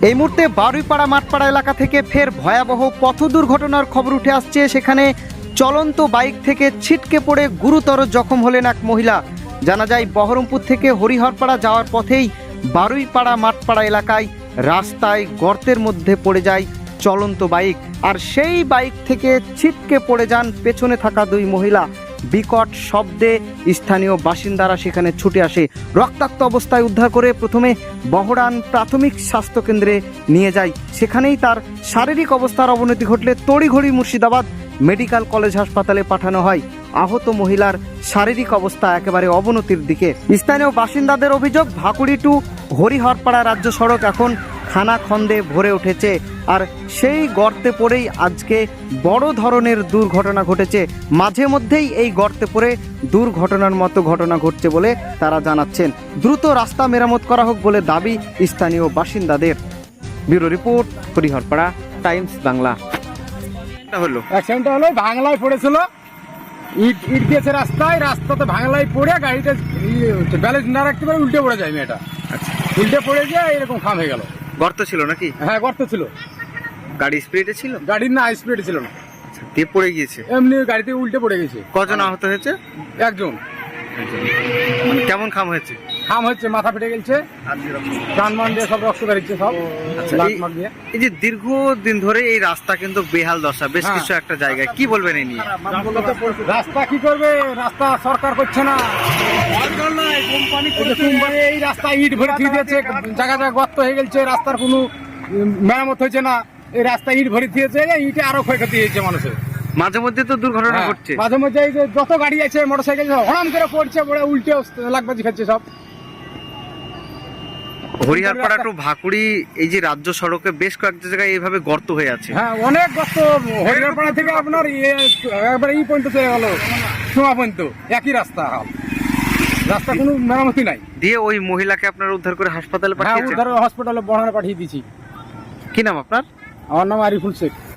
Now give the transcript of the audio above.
এই মুহূর্তে বারুইপাড়া মাঠপাড়া এলাকা থেকে ফের ভয়াবহ পথ দুর্ঘটনার খবর উঠে আসছে। সেখানে চলন্ত বাইক থেকে ছিটকে পড়ে গুরুতর জখম হলেন এক মহিলা। জানা যায় বহরমপুর থেকে হরিহরপাড়া যাওয়ার পথেই বারুইপাড়া মাঠপাড়া এলাকায় রাস্তায় গর্তের মধ্যে পড়ে যায় চলন্ত বাইক, আর সেই বাইক থেকে ছিটকে পড়ে যান পেছনে থাকা দুই মহিলা। বিকট শব্দে স্থানীয় বাসিন্দারা সেখানে ছুটে আসে। রক্তাক্ত অবস্থায় উদ্ধার করে প্রথমে বহরান প্রাথমিক স্বাস্থ্যকেন্দ্রে নিয়ে যায়। সেখানেই তার শারীরিক অবস্থার অবনতি ঘটলে তড়িঘড়ি মুর্শিদাবাদ মেডিকেল কলেজ হাসপাতালে পাঠানো হয়। আহত মহিলার শারীরিক অবস্থা একেবারে অবনতির দিকে। স্থানীয় বাসিন্দাদের অভিযোগ, ভাকুড়ি টু হরিহরপাড়া রাজ্য সড়ক এখন খানাখন্দে ভরে উঠেছে, আর সেই গর্তে পড়েই আজকে বড় ধরনের দুর্ঘটনা ঘটেছে। মাঝে মধ্যেই এই গর্তে পড়ে দুর্ঘটনার মতো ঘটনা ঘটছে বলে তারা জানাচ্ছেন। দ্রুত রাস্তা মেরামত করা হোক বলে দাবি স্থানীয় বাসিন্দাদের। Bureau report, Hariharpara Times Bangla. অ্যাক্সিডেন্টটা হলো ভাঙলায় পড়েছিল, ইট দিয়েছে রাস্তাতে ভাঙলায় পড়ে গাড়িটা ব্যালেন্স না রাখতে পারে উল্টে পড়ে যায় মেয়েটা। আচ্ছা, উল্টে পড়ে গিয়ে এরকম খাম হয়ে গেল। গর্ত ছিল নাকি? হ্যাঁ, গর্ত ছিল। গাড়ি স্পিডে ছিল? গাড়ির না স্পিড ছিল না, দিয়ে পড়ে গিয়েছে। এমনি গাড়িতে উল্টে পড়ে গেছে। কজন আহত হয়েছে? একজন। মানে কেমন খাম হয়েছে? খাম হচ্ছে, মাথা ফেটে গেছে, কান মান দিয়ে সব রক্ত বেরিয়েছে সব। আচ্ছা, লাত মার দিয়ে। এই যে দীর্ঘদিন ধরে এই রাস্তা কিন্তু বেহাল দশা বেশ হ্যাঁ। কিছু একটা জায়গায়, কি বলবেন এই নিয়ে? রাস্তা কি করবে, রাস্তা সরকার করছে না। কোম্পানি এই রাস্তা ইট ভরে দিয়ে দিয়েছে, জায়গা জায়গা গর্ত হয়ে গেছে, রাস্তার কোনো মেরামত হয়েছে না। এই রাস্তা ইট ভরে দিয়েছে, ইটে আরো ক্ষয়ক্ষতি হয়েছে মানুষের। মাঝে মধ্যে তো দুর্ঘটনা হ্যাঁ, ঘটছে। মাঝে মধ্যে এই যে যত গাড়ি আছে মোটরসাইকেল হরাম করে পড়ছে, পড়ে উল্টে লাগবাজি খাচ্ছে সব। হরিহরপাড়া টু ভাকুড়ি এই যে রাজ্য সড়কে বেশ কয়েকটা জায়গায় এইভাবে গর্ত হয়ে আছে। হ্যাঁ, অনেক গর্ত। হরিহরপাড়া থেকে আপনার একবার এই পর্যন্ত চলে গেল, সোমা পর্যন্ত একই রাস্তা। রাস্তা কোনো মেরামতি নাই। দিয়ে ওই মহিলাকে আপনারা উদ্ধার করে হাসপাতালে হ্যাঁ, পাঠিয়েছেন? উদ্ধার হসপিটালে বড়ানো পাঠিয়ে দিয়েছি। কি নাম আপনার? আমার নাম আরিফুল শেখ।